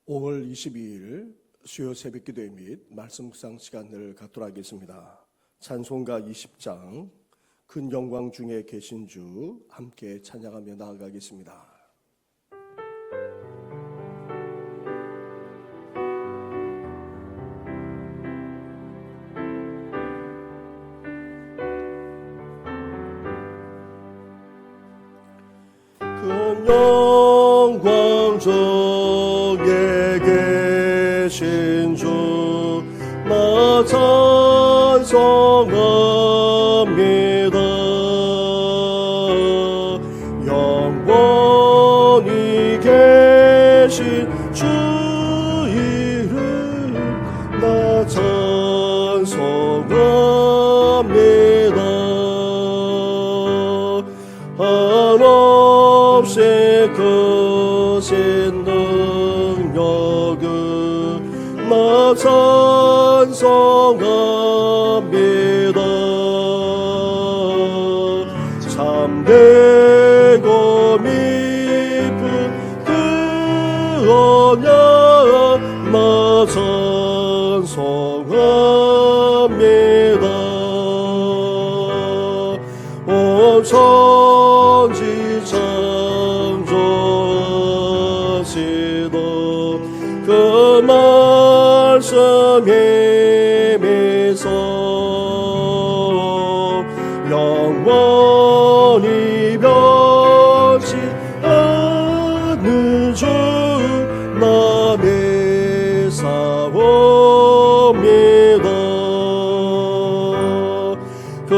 5월 22일 수요 새벽기도회 및 말씀 묵상 시간을 갖도록 하겠습니다. 찬송가 20장 큰 영광 중에 계신 주 함께 찬양하며 나아가겠습니다. 큰 영광 중에 계신 주 나 찬송합니다. 영원히 계신 주 이름 나 찬송합니다. 한없이 크신 능력을 나 찬송합니다. 참되고 깊은 그 언약 나 찬송합니다. 온 천지 창조하시던 그 말씀에 매서 영원히 변치 않는 주 나 매사옵니다. 그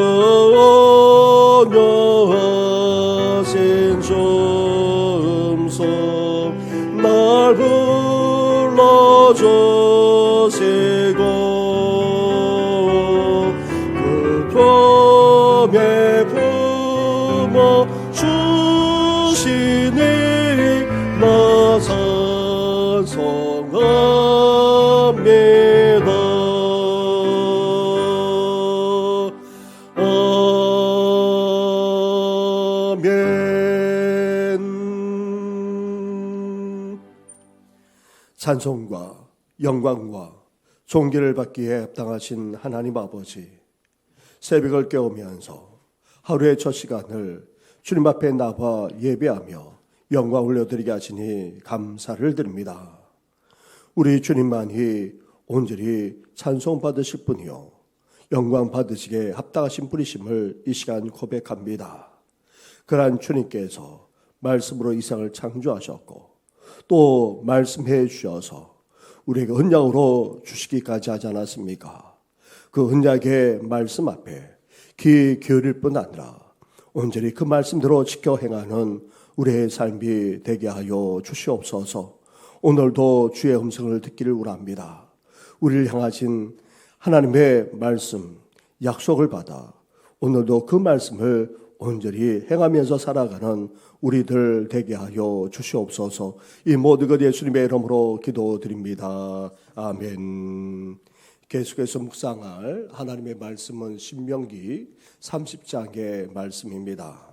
온유하신 주 음성 날 불러주시고 그 품에 품어 주시니 나 찬송합니다. 아멘. 찬송과 영광과 존귀를 받기에 합당하신 하나님 아버지, 새벽을 깨우면서 하루의 첫 시간을 주님 앞에 나와 예배하며 영광 올려드리게 하시니 감사를 드립니다. 우리 주님만이 온전히 찬송 받으실 분이요 영광 받으시기에 합당하신 분이심을 이 시간 고백합니다. 그러한 주님께서 말씀으로 이 세상을 창조하셨고 또 말씀해 주셔서 우리에게 언약으로 주시기까지 하지 않았습니까? 그 언약의 말씀 앞에 귀 기울일 뿐 아니라 온전히 그 말씀대로 지켜 행하는 우리의 삶이 되게 하여 주시옵소서. 오늘도 주의 음성을 듣기를 원합니다. 우리를 향하신 하나님의 말씀, 약속을 받아 오늘도 그 말씀을 온전히 행하면서 살아가는 우리들 되게 하여 주시옵소서. 이 모든 것 예수님의 이름으로 기도드립니다. 아멘. 계속해서 묵상할 하나님의 말씀은 신명기 30장의 말씀입니다.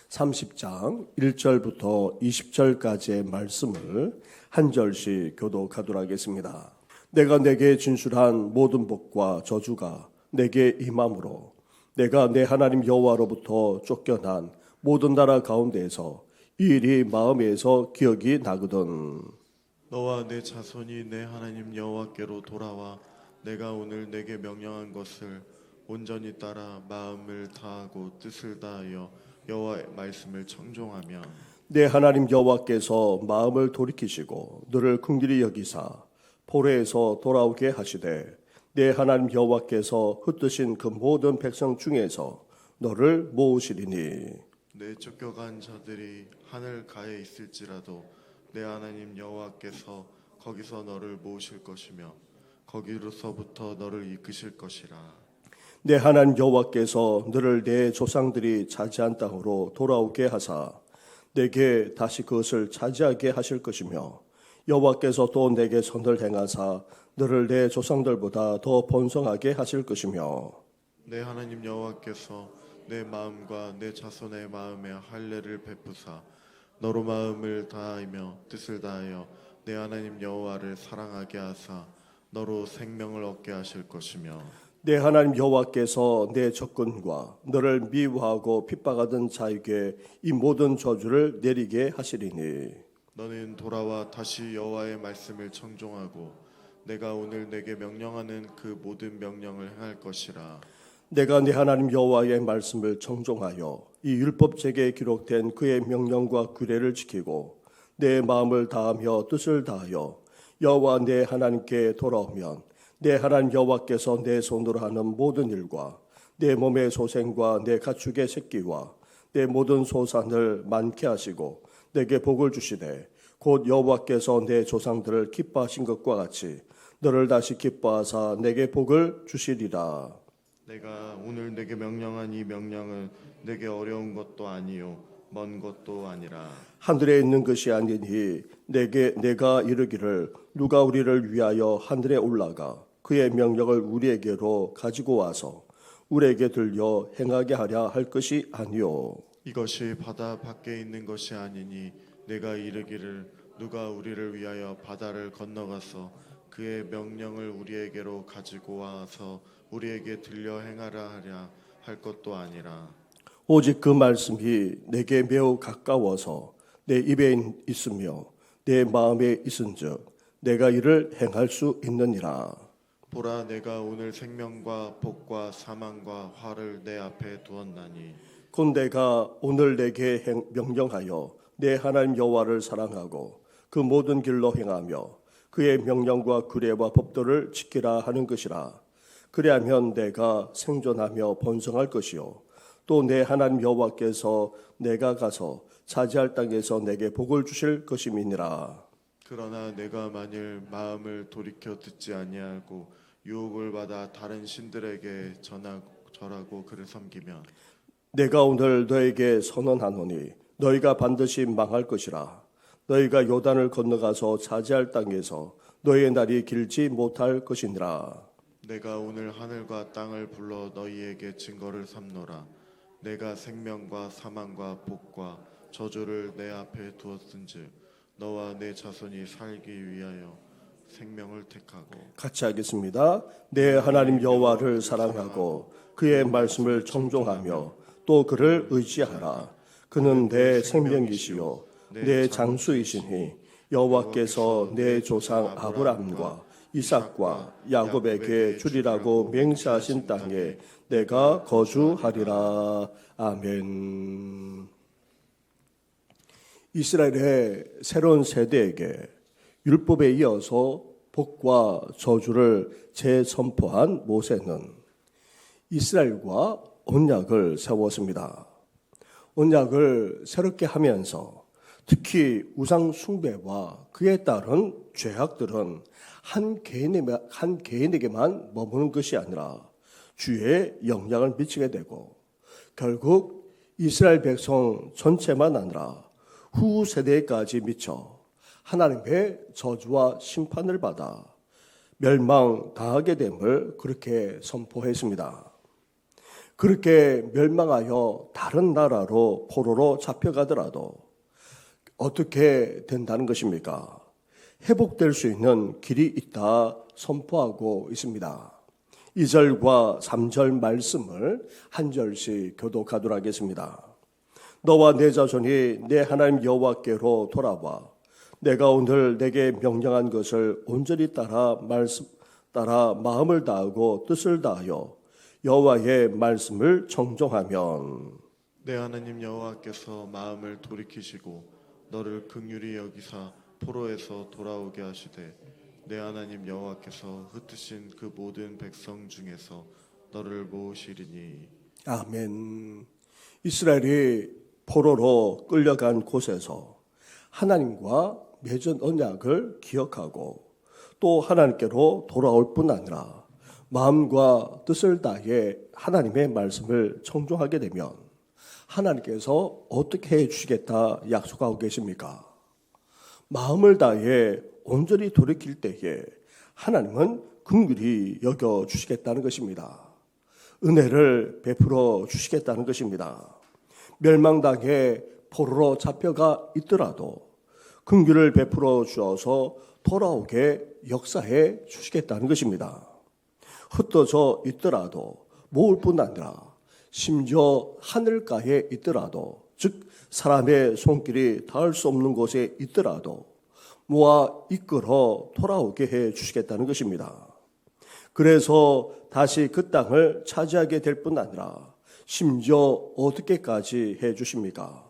30장 1절부터 20절까지의 말씀을 한 절씩 교독하도록 하겠습니다. 내가 내게 진술한 모든 복과 저주가 내게 임함으로 내가 내 하나님 여호와로부터 쫓겨난 모든 나라 가운데에서 이 일이 마음에서 기억이 나거든. 너와 내 자손이 내 하나님 여호와께로 돌아와 내가 오늘 내게 명령한 것을 온전히 따라 마음을 다하고 뜻을 다하여 여호와의 말씀을 청종하며 내 하나님 여호와께서 마음을 돌이키시고 너를 긍휼히 여기사 포로에서 돌아오게 하시되 내 하나님 여호와께서 흩으신 그 모든 백성 중에서 너를 모으시리니 내 쫓겨간 자들이 하늘 가에 있을지라도 내 하나님 여호와께서 거기서 너를 모으실 것이며 거기로서부터 너를 이끄실 것이라. 내 하나님 여호와께서 너를 내 조상들이 차지한 땅으로 돌아오게 하사 내게 다시 그것을 차지하게 하실 것이며 여호와께서 또 내게 선을 행하사 너를 내 조상들보다 더 번성하게 하실 것이며 내 하나님 여호와께서 내 마음과 내 자손의 마음에 할례를 베푸사 너로 마음을 다하며 뜻을 다하여 내 하나님 여호와를 사랑하게 하사 너로 생명을 얻게 하실 것이며 내 하나님 여호와께서 내 적군과 너를 미워하고 핍박하던 자에게 이 모든 저주를 내리게 하시리니 너는 돌아와 다시 여호와의 말씀을 청종하고 내가 오늘 내게 명령하는 그 모든 명령을 행할 것이라. 내가 내 하나님 여호와의 말씀을 청종하여 이 율법책에 기록된 그의 명령과 규례를 지키고 내 마음을 다하며 뜻을 다하여 여호와 내 하나님께 돌아오면 내 하나님 여호와께서 내 손으로 하는 모든 일과 내 몸의 소생과 내 가축의 새끼와 내 모든 소산을 많게 하시고 내게 복을 주시되 곧 여호와께서 내 조상들을 기뻐하신 것과 같이 너를 다시 기뻐하사 내게 복을 주시리라. 내가 오늘 내게 명령한 이 명령은 내게 어려운 것도 아니요 먼 것도 아니라. 하늘에 있는 것이 아니니 내가 이르기를 누가 우리를 위하여 하늘에 올라가 그의 명령을 우리에게로 가지고 와서 우리에게 들려 행하게 하려 할 것이 아니요 이것이 바다 밖에 있는 것이 아니니 내가 이르기를 누가 우리를 위하여 바다를 건너가서 그의 명령을 우리에게로 가지고 와서 우리에게 들려 행하라 하랴 할 것도 아니라. 오직 그 말씀이 내게 매우 가까워서 내 입에 있으며 내 마음에 있은즉 내가 이를 행할 수 있느니라. 보라, 내가 오늘 생명과 복과 사망과 화를 내 앞에 두었나니 곧 내가 오늘 내게 명령하여 내 하나님 여호와를 사랑하고 그 모든 길로 행하며 그의 명령과 규례와 법도를 지키라 하는 것이라. 그리하면 내가 생존하며 번성할 것이요 또 내 하나님 여호와께서 내가 가서 차지할 땅에서 내게 복을 주실 것임이니라. 그러나 내가 만일 마음을 돌이켜 듣지 아니하고 유혹을 받아 다른 신들에게 절하고 그를 섬기면 내가 오늘 너에게 선언하노니 너희가 반드시 망할 것이라. 너희가 요단을 건너가서 차지할 땅에서 너희의 날이 길지 못할 것이니라. 내가 오늘 하늘과 땅을 불러 너희에게 증거를 삼노라. 내가 생명과 사망과 복과 저주를 내 앞에 두었은즉 너와 내 자손이 살기 위하여 생명을 택하고. 같이 하겠습니다. 내 하나님 여호와를 사랑하고 그의 말씀을 청종하며 또 그를 의지하라. 그는 내 생명이시요 내 장수이시니 여호와께서 내 조상 아브라함과 이삭과 야곱에게 주리라고 맹세하신 땅에 내가 거주하리라. 아멘. 이스라엘의 새로운 세대에게 율법에 이어서 복과 저주를 재선포한 모세는 이스라엘과 언약을 세웠습니다. 언약을 새롭게 하면서 특히 우상 숭배와 그에 따른 죄악들은 한 개인에게만 머무는 것이 아니라 주의 영향을 미치게 되고 결국 이스라엘 백성 전체만 아니라 후 세대까지 미쳐 하나님의 저주와 심판을 받아 멸망당하게 됨을 그렇게 선포했습니다. 그렇게 멸망하여 다른 나라로 포로로 잡혀가더라도 어떻게 된다는 것입니까? 회복될 수 있는 길이 있다 선포하고 있습니다. 2절과 3절 말씀을 한 절씩 교독하도록 하겠습니다. 너와 내 자손이 내 하나님 여호와께로 돌아와 내가 오늘 내게 명령한 것을 온전히 따라 마음을 다하고 뜻을 다하여 여호와의 말씀을 청종하면 내 하나님 여호와께서 마음을 돌이키시고 너를 긍휼히 여기사 포로에서 돌아오게 하시되 내 하나님 여호와께서 흩으신 그 모든 백성 중에서 너를 모으시리니. 아멘. 이스라엘이 포로로 끌려간 곳에서 하나님과 맺은 언약을 기억하고 또 하나님께로 돌아올 뿐 아니라 마음과 뜻을 다해 하나님의 말씀을 청종하게 되면 하나님께서 어떻게 해주시겠다 약속하고 계십니까? 마음을 다해 온전히 돌이킬 때에 하나님은 긍휼히 여겨주시겠다는 것입니다. 은혜를 베풀어 주시겠다는 것입니다. 멸망당해 포로로 잡혀가 있더라도 긍휼을 베풀어 주어서 돌아오게 역사해 주시겠다는 것입니다. 흩어져 있더라도 모을 뿐 아니라 심지어 하늘가에 있더라도, 즉 사람의 손길이 닿을 수 없는 곳에 있더라도 모아 이끌어 돌아오게 해 주시겠다는 것입니다. 그래서 다시 그 땅을 차지하게 될 뿐 아니라 심지어 어떻게까지 해 주십니까?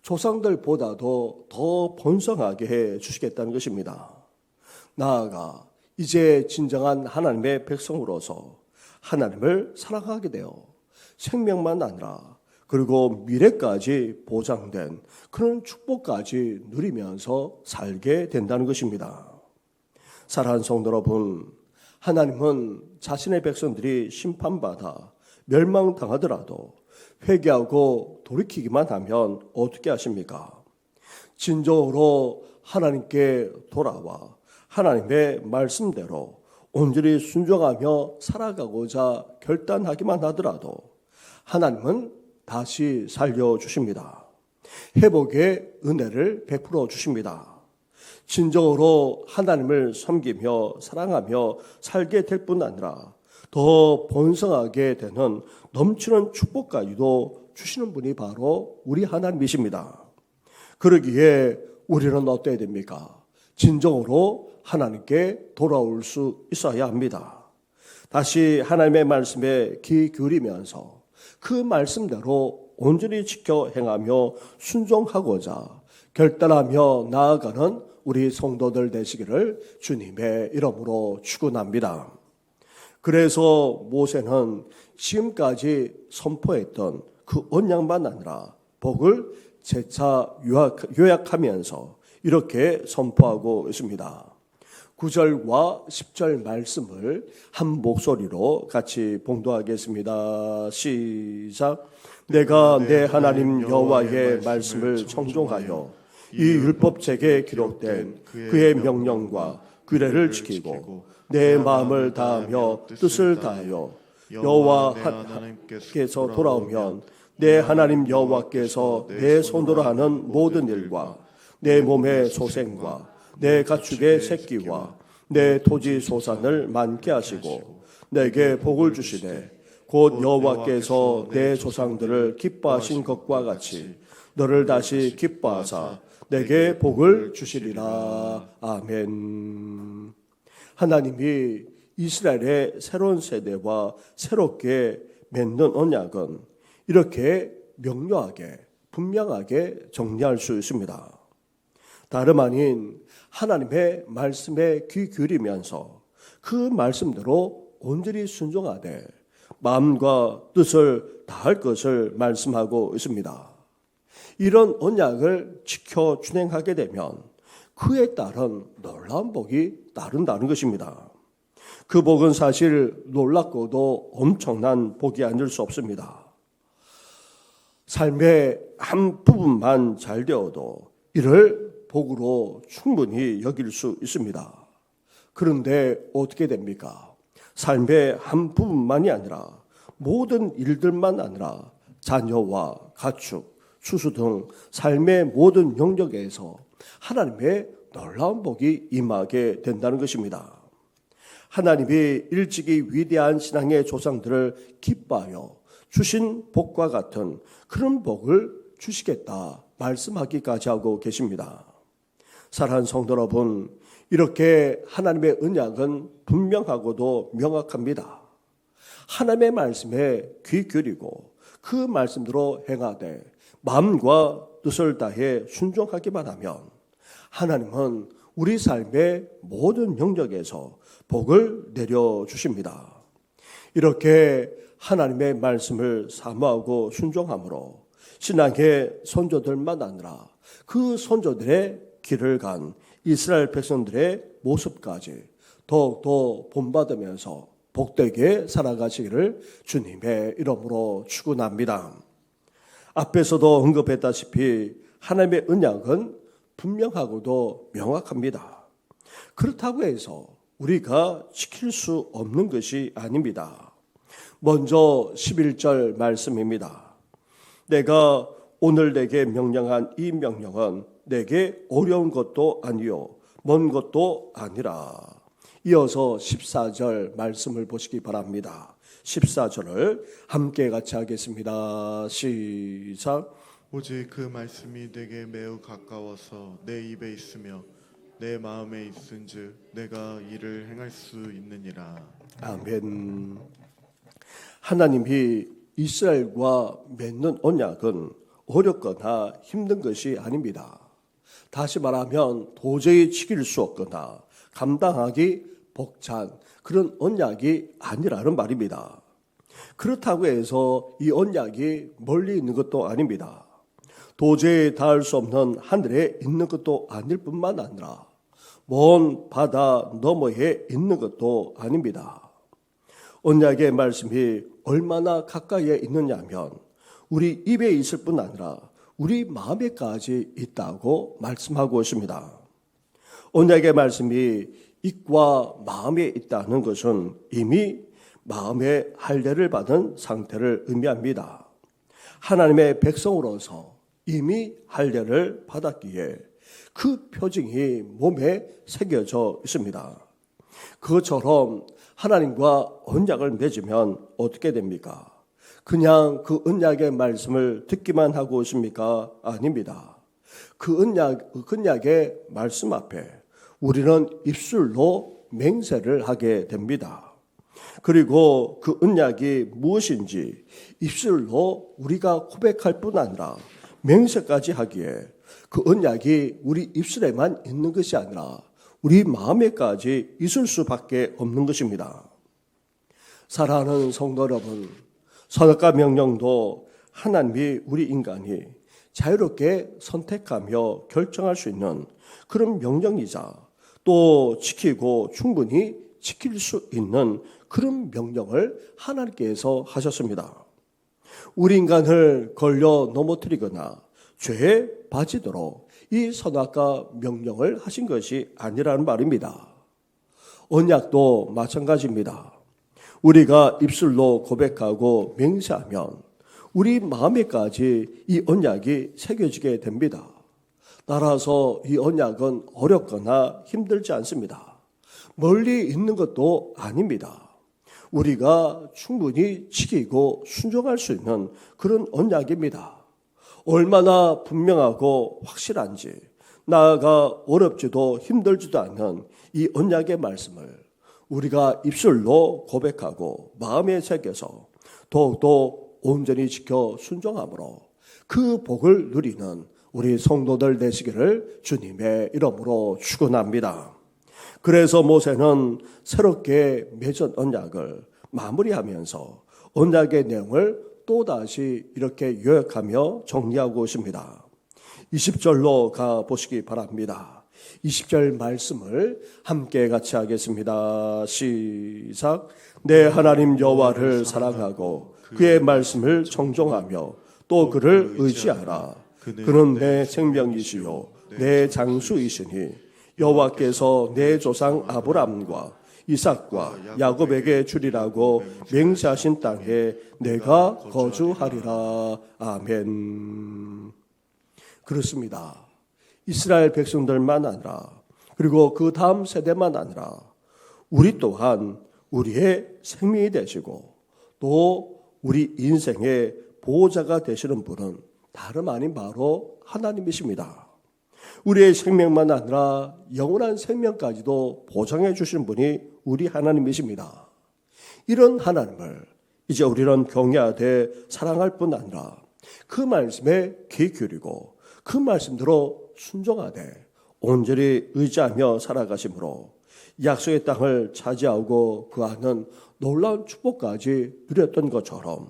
조상들보다도 더 번성하게 해 주시겠다는 것입니다. 나아가 이제 진정한 하나님의 백성으로서 하나님을 사랑하게 되어 생명만 아니라 그리고 미래까지 보장된 그런 축복까지 누리면서 살게 된다는 것입니다. 사랑하는 성도 여러분, 하나님은 자신의 백성들이 심판받아 멸망당하더라도 회개하고 돌이키기만 하면 어떻게 하십니까? 진정으로 하나님께 돌아와 하나님의 말씀대로 온전히 순종하며 살아가고자 결단하기만 하더라도 하나님은 다시 살려주십니다. 회복의 은혜를 베풀어 주십니다. 진정으로 하나님을 섬기며 사랑하며 살게 될 뿐 아니라 더 번성하게 되는 넘치는 축복까지도 주시는 분이 바로 우리 하나님이십니다. 그러기에 우리는 어때야 됩니까? 진정으로 하나님께 돌아올 수 있어야 합니다. 다시 하나님의 말씀에 귀 기울이면서 그 말씀대로 온전히 지켜 행하며 순종하고자 결단하며 나아가는 우리 성도들 되시기를 주님의 이름으로 축원합니다. 그래서 모세는 지금까지 선포했던 그 언약만 아니라 복을 재차 요약하면서 이렇게 선포하고 있습니다. 9절과 10절 말씀을 한 목소리로 같이 봉독하겠습니다. 시작. 내가 내 하나님 여호와의 말씀을 청종하여 이 율법책에 기록된 그의 명령과 규례를 지키고 내 마음을 다하며 뜻을 다하여 여호와 하나님께서 돌아오면 내 하나님 여호와께서 내 손으로 하는 모든 일과 내 몸의 소생과 내 가축의 새끼와 내 토지 소산을 많게 하시고 내게 복을 주시되 곧 여호와께서 내 조상들을 기뻐하신 것과 같이 너를 다시 기뻐하사 내게 복을 주시리라. 아멘. 하나님이 이스라엘의 새로운 세대와 새롭게 맺는 언약은 이렇게 명료하게 분명하게 정리할 수 있습니다. 다름 아닌 하나님의 말씀에 귀 기울이면서 그 말씀대로 온전히 순종하되 마음과 뜻을 다할 것을 말씀하고 있습니다. 이런 언약을 지켜 준행하게 되면 그에 따른 놀라운 복이 따른다는 것입니다. 그 복은 사실 놀랍고도 엄청난 복이 아닐 수 없습니다. 삶의 한 부분만 잘 되어도 이를 복으로 충분히 여길 수 있습니다. 그런데 어떻게 됩니까? 삶의 한 부분만이 아니라 모든 일들만 아니라 자녀와 가축, 추수 등 삶의 모든 영역에서 하나님의 놀라운 복이 임하게 된다는 것입니다. 하나님이 일찍이 위대한 신앙의 조상들을 기뻐하여 주신 복과 같은 그런 복을 주시겠다 말씀하기까지 하고 계십니다. 사랑하는 성도 여러분, 이렇게 하나님의 언약은 분명하고도 명확합니다. 하나님의 말씀에 귀 기울이고 그 말씀대로 행하되 마음과 뜻을 다해 순종하기만 하면 하나님은 우리 삶의 모든 영역에서 복을 내려주십니다. 이렇게 하나님의 말씀을 사모하고 순종함으로 신앙의 선조들만 아니라 그 선조들의 길을 간 이스라엘 백성들의 모습까지 더욱더 본받으면서 복되게 살아가시기를 주님의 이름으로 축원합니다. 앞에서도 언급했다시피 하나님의 언약은 분명하고도 명확합니다. 그렇다고 해서 우리가 지킬 수 없는 것이 아닙니다. 먼저 11절 말씀입니다. 내가 오늘 내게 명령한 이 명령은 내게 어려운 것도 아니요 먼 것도 아니라. 이어서 14절 말씀을 보시기 바랍니다. 14절을 함께 같이 하겠습니다. 시작. 오직 그 말씀이 내게 매우 가까워서 내 입에 있으며 내 마음에 있은즉 내가 이를 행할 수 있느니라. 아멘. 하나님이 이스라엘과 맺는 언약은 어렵거나 힘든 것이 아닙니다. 다시 말하면 도저히 지킬 수 없거나 감당하기 벅찬 그런 언약이 아니라는 말입니다. 그렇다고 해서 이 언약이 멀리 있는 것도 아닙니다. 도저히 닿을 수 없는 하늘에 있는 것도 아닐 뿐만 아니라 먼 바다 너머에 있는 것도 아닙니다. 언약의 말씀이 얼마나 가까이에 있느냐면 우리 입에 있을 뿐 아니라 우리 마음에까지 있다고 말씀하고 있습니다. 언약의 말씀이 입과 마음에 있다는 것은 이미 마음의 할례를 받은 상태를 의미합니다. 하나님의 백성으로서 이미 할례를 받았기에 그 표징이 몸에 새겨져 있습니다. 그것처럼 하나님과 언약을 맺으면 어떻게 됩니까? 그냥 그 언약의 말씀을 듣기만 하고 있습니까? 아닙니다. 그 언약의 말씀 앞에 우리는 입술로 맹세를 하게 됩니다. 그리고 그 언약이 무엇인지 입술로 우리가 고백할 뿐 아니라 맹세까지 하기에 그 언약이 우리 입술에만 있는 것이 아니라 우리 마음에까지 있을 수밖에 없는 것입니다. 사랑하는 성도 여러분, 선악과 명령도 하나님이 우리 인간이 자유롭게 선택하며 결정할 수 있는 그런 명령이자 또 지키고 충분히 지킬 수 있는 그런 명령을 하나님께서 하셨습니다. 우리 인간을 걸려 넘어뜨리거나 죄에 빠지도록 이 선악과 명령을 하신 것이 아니라는 말입니다. 언약도 마찬가지입니다. 우리가 입술로 고백하고 맹세하면 우리 마음에까지 이 언약이 새겨지게 됩니다. 따라서 이 언약은 어렵거나 힘들지 않습니다. 멀리 있는 것도 아닙니다. 우리가 충분히 지키고 순종할 수 있는 그런 언약입니다. 얼마나 분명하고 확실한지, 나아가 어렵지도 힘들지도 않은 이 언약의 말씀을 우리가 입술로 고백하고 마음에 새겨서 더욱더 온전히 지켜 순종함으로 그 복을 누리는 우리 성도들 되시기를 주님의 이름으로 축원합니다. 그래서 모세는 새롭게 맺은 언약을 마무리하면서 언약의 내용을 또다시 이렇게 요약하며 정리하고 있습니다. 20절로 가보시기 바랍니다. 20절 말씀을 함께 같이 하겠습니다. 시작. 내 하나님 여호와를 사랑하고 그의 말씀을 정종하며 또 그를 의지하라. 그는 내 생명이시요 내 장수이시니 여호와께서 내 조상 아브람과 이삭과 야곱에게 주리라고 맹세하신 땅에 내가 거주하리라. 아멘. 그렇습니다. 이스라엘 백성들만 아니라 그리고 그 다음 세대만 아니라 우리 또한 우리의 생명이 되시고 또 우리 인생의 보호자가 되시는 분은 다름 아닌 바로 하나님이십니다. 우리의 생명만 아니라 영원한 생명까지도 보장해 주신 분이 우리 하나님이십니다. 이런 하나님을 이제 우리는 경외하되 사랑할 뿐 아니라 그 말씀에 귀 기울이고 그 말씀대로 순종하되 온전히 의지하며 살아가심으로 약속의 땅을 차지하고 그 안은 놀라운 축복까지 누렸던 것처럼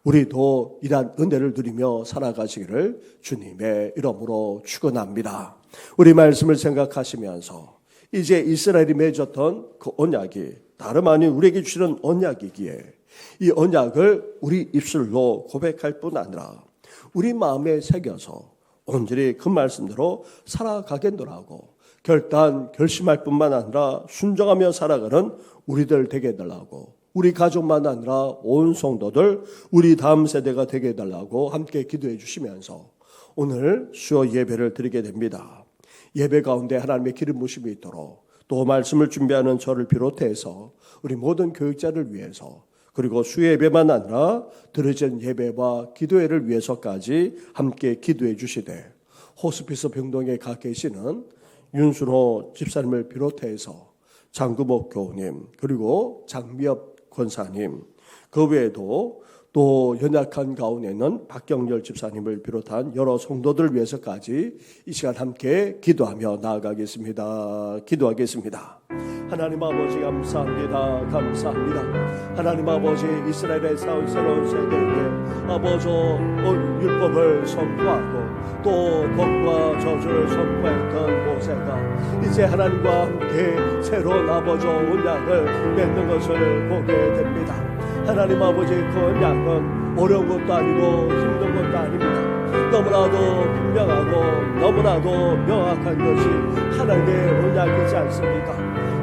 우리도 이러한 은혜를 누리며 살아가시기를 주님의 이름으로 축원합니다. 우리 말씀을 생각하시면서 이제 이스라엘이 맺었던 그 언약이 다름 아닌 우리에게 주시는 언약이기에 이 언약을 우리 입술로 고백할 뿐 아니라 우리 마음에 새겨서 온전히 그 말씀대로 살아가겠노라고 결심할 뿐만 아니라 순종하며 살아가는 우리들 되게 해달라고, 우리 가족만 아니라 온 성도들, 우리 다음 세대가 되게 해달라고 함께 기도해 주시면서 오늘 수요 예배를 드리게 됩니다. 예배 가운데 하나님의 기름 부심이 있도록 또 말씀을 준비하는 저를 비롯해서 우리 모든 교육자를 위해서 그리고 수요 예배만 아니라 드려진 예배와 기도회를 위해서까지 함께 기도해 주시되 호스피스 병동에 가 계시는 윤순호 집사님을 비롯해서 장구복 교우님 그리고 장미엽 권사님 그 외에도 또 연약한 가운데 있는 박경열 집사님을 비롯한 여러 성도들을 위해서까지 이 시간 함께 기도하며 나아가겠습니다. 기도하겠습니다. 하나님 아버지 감사합니다. 감사합니다. 하나님 아버지 이스라엘의 새로운 세대에게 아버지 율법을 선포하고 또 법과 저주를 선포했던 모세가 이제 하나님과 함께 새로운 아버지 언약을 맺는 것을 보게 됩니다. 하나님 아버지 그 언약은 어려운 것도 아니고 힘든 것도 아닙니다. 너무나도 분명하고 너무나도 명확한 것이 하나님의 언약이지 않습니까?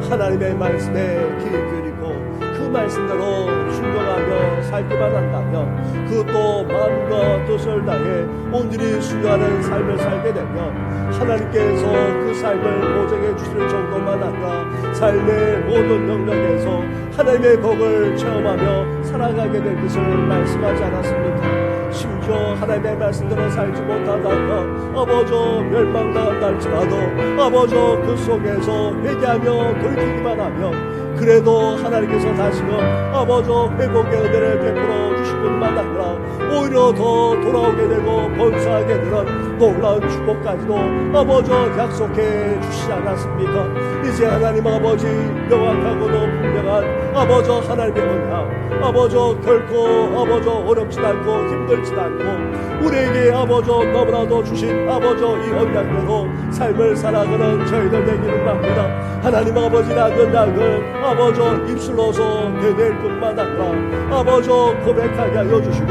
하나님의 말씀에 귀 기울이고 그 말씀대로 순종하며 살기만 한다면 그것도 마음과 뜻을 다해 온전히 순종하는 삶을 살게 되면 하나님께서 그 삶을 보장해 주실 정도만 아니라 삶의 모든 영역에서 하나님의 복을 체험하며 살아가게 될 것을 말씀하지 않았습니까? 심지어 하나님의 말씀대로 살지 못하다가 아버지 멸망당한다 할지라도 아버지 그 속에서 회개하며 돌이키기만 하면 그래도 하나님께서 다시금 아버지 회복의 은혜를 베풀어 주실 뿐만 아니라 오히려 더 돌아오게 되고 번성하게 되는 놀라운 축복까지도 아버지 약속해 주시지 않았습니까? 이제 하나님 아버지 명확하고도 분명한 아버지 하나님의 언약 아버지 결코 아버지 어렵지 않고 힘들지 않고 우리에게 아버지 너무나도 주신 아버지 이 언약대로 삶을 살아가는 저희들 되기를 합니다. 하나님 아버지라는 언약을 아버지 입술로서 되낼 뿐만 아니라 아버지 고백하게 하여 주시고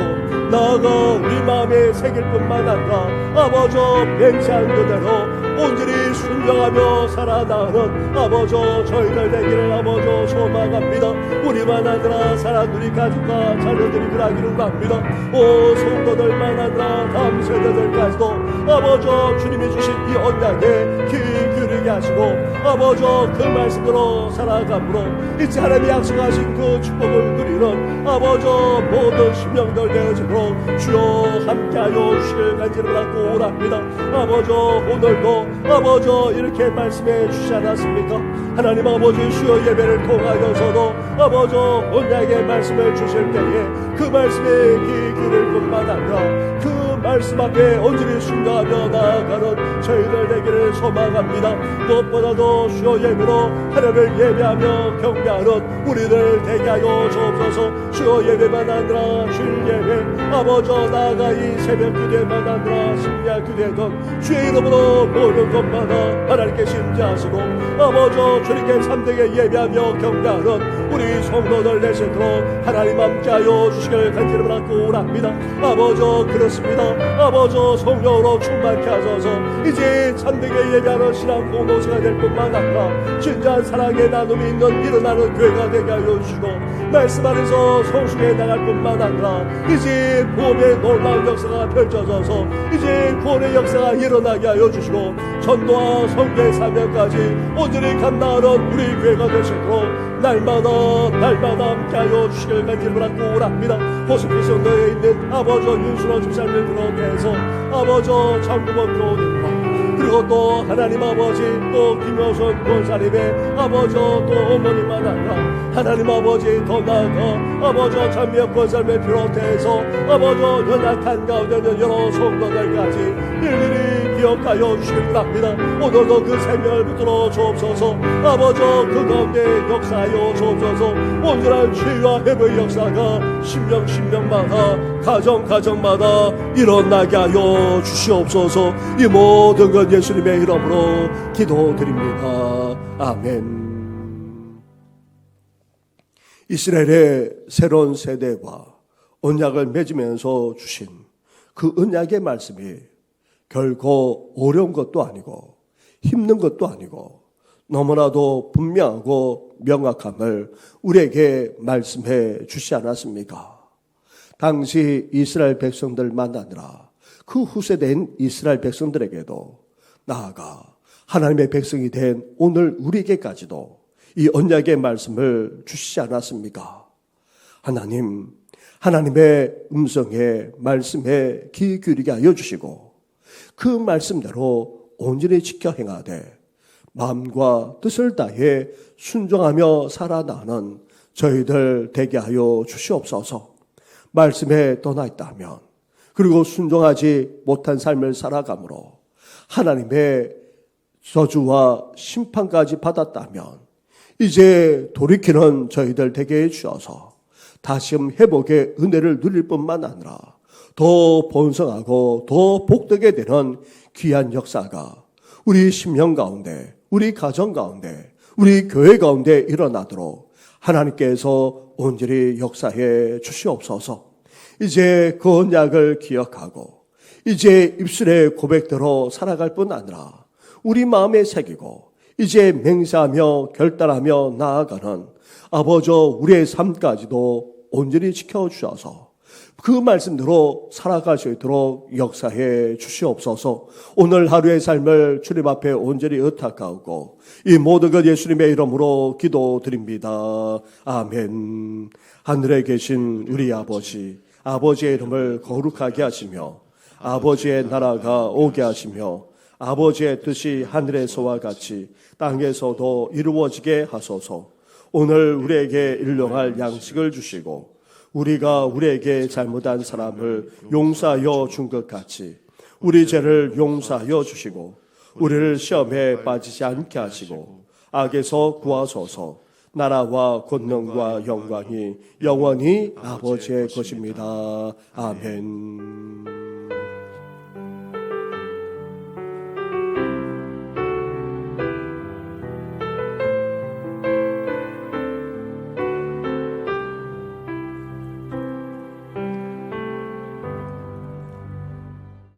나아가 우리 마음에 새길 뿐만 아니라 아버지 맹세한 그대로 온전히 순종하며 살아나가는 아버지 저희들 되기를 아버지 소망합니다. 우리만 아니라 사랑들이 가족과 자녀들이 그러기를 합니다. 오 성도들만 아니라 다음 세대들까지도 아버지 주님이 주신 이 언약에 귀 기울이게 하시고 아버지 그 말씀으로 살아감으로 이제 하나님이 약속하신 그 축복을 누리는 아버지 모든 심령들 되어지도록 주여 함께하여 주시길 간절히 바라고 오랍니다. 아버지 오늘도 아버지 이렇게 말씀해 주시지 않았습니까? 하나님 아버지 수요 예배를 통하여서도 아버지 언약의 말씀을 주실 때에 그 말씀에 귀 기울일 뿐만 아니라 그 말씀 앞에 온전히 순종하며 나아가는 저희들 되기를 소망합니다. 무엇보다도 수요 예배로 하나님을 예배하며 경배하는 우리들 되게 하여 주옵소서. 수요 예배만 아니라 주일 예배 아버지 나아가 이 새벽 기도에만 아니라 심야 기도에든 주의 이름으로 모든 것마다 하나님께 심지하시고 아버지 주님께 참되게 예배하며 경배하는 우리 성도들 되시도록 하나님 함께하여 주시길 간절히 바라고 오랍니다. 아버지 그렇습니다. 아버지 성령으로 충만케 하소서. 이제 참되게 예배하는 신앙 공동체가 될 뿐만 아니라 진짜한 사랑의 나눔이 있는 일어나는 교회가 되게 하여 주시고 말씀 안에서 성숙해 나갈 뿐만 아니라 이제 보험의 놀라운 역사가 펼쳐져서 이제 구원의 역사가 일어나게 하여 주시고 전도와 성교의 사명까지 온전히 감당하는 우리 교회가 되시도록 날마다 함께하여 주시길 간절히 바라고 오랍니다. 호스피스 성도에 있는 아버지 윤순호 집사님을 비롯해서 아버지 장구복 교우님과 그리고 또 하나님 아버지 또 김효선 권사님의 아버지 또 어머니만 아니라 하나님 아버지 더 나아가 아버지 장미혁 권사님을 비롯해서 아버지 연약한 가운데 있는 여러 성도들까지 일일이 기억하여 주시길 합니다. 오늘도 그 생명을 붙들어 주옵소서. 아버지 그 가운데 역사하여 주옵소서. 온전한 치유와 회복의 역사가 신명마다 가정마다 일어나게 하여 주시옵소서. 이 모든 것 예수님의 이름으로 기도드립니다. 아멘. 이스라엘의 새로운 세대와 언약을 맺으면서 주신 그 언약의 말씀이 결코 어려운 것도 아니고 힘든 것도 아니고 너무나도 분명하고 명확함을 우리에게 말씀해 주시지 않았습니까? 당시 이스라엘 백성들만 아니라 그 후세대인 이스라엘 백성들에게도 나아가 하나님의 백성이 된 오늘 우리에게까지도 이 언약의 말씀을 주시지 않았습니까? 하나님의 음성에 말씀에 귀 기울이게 하여 주시고 그 말씀대로 온전히 지켜 행하되 마음과 뜻을 다해 순종하며 살아나는 저희들 되게 하여 주시옵소서. 말씀에 떠나 있다면 그리고 순종하지 못한 삶을 살아감으로 하나님의 저주와 심판까지 받았다면 이제 돌이키는 저희들 되게 해주셔서 다시금 회복의 은혜를 누릴 뿐만 아니라 더 번성하고 더 복되게 되는 귀한 역사가 우리 심령 가운데, 우리 가정 가운데, 우리 교회 가운데 일어나도록 하나님께서 온전히 역사해 주시옵소서. 이제 그 언약을 기억하고 이제 입술의 고백대로 살아갈 뿐 아니라 우리 마음에 새기고 이제 맹세하며 결단하며 나아가는 아버지 우리의 삶까지도 온전히 지켜주셔서 그 말씀대로 살아갈 수 있도록 역사해 주시옵소서. 오늘 하루의 삶을 주님 앞에 온전히 의탁하고 이 모든 것 예수님의 이름으로 기도드립니다. 아멘. 하늘에 계신 우리 아버지의 이름을 거룩하게 하시며 아버지의 나라가 오게 하시며 아버지의 뜻이 하늘에서와 같이 땅에서도 이루어지게 하소서. 오늘 우리에게 일용할 양식을 주시고 우리가 우리에게 잘못한 사람을 용서하여 준 것 같이 우리 죄를 용서하여 주시고 우리를 시험에 빠지지 않게 하시고 악에서 구하소서. 나라와 권능과 영광이 영원히 아버지의 것입니다. 아멘.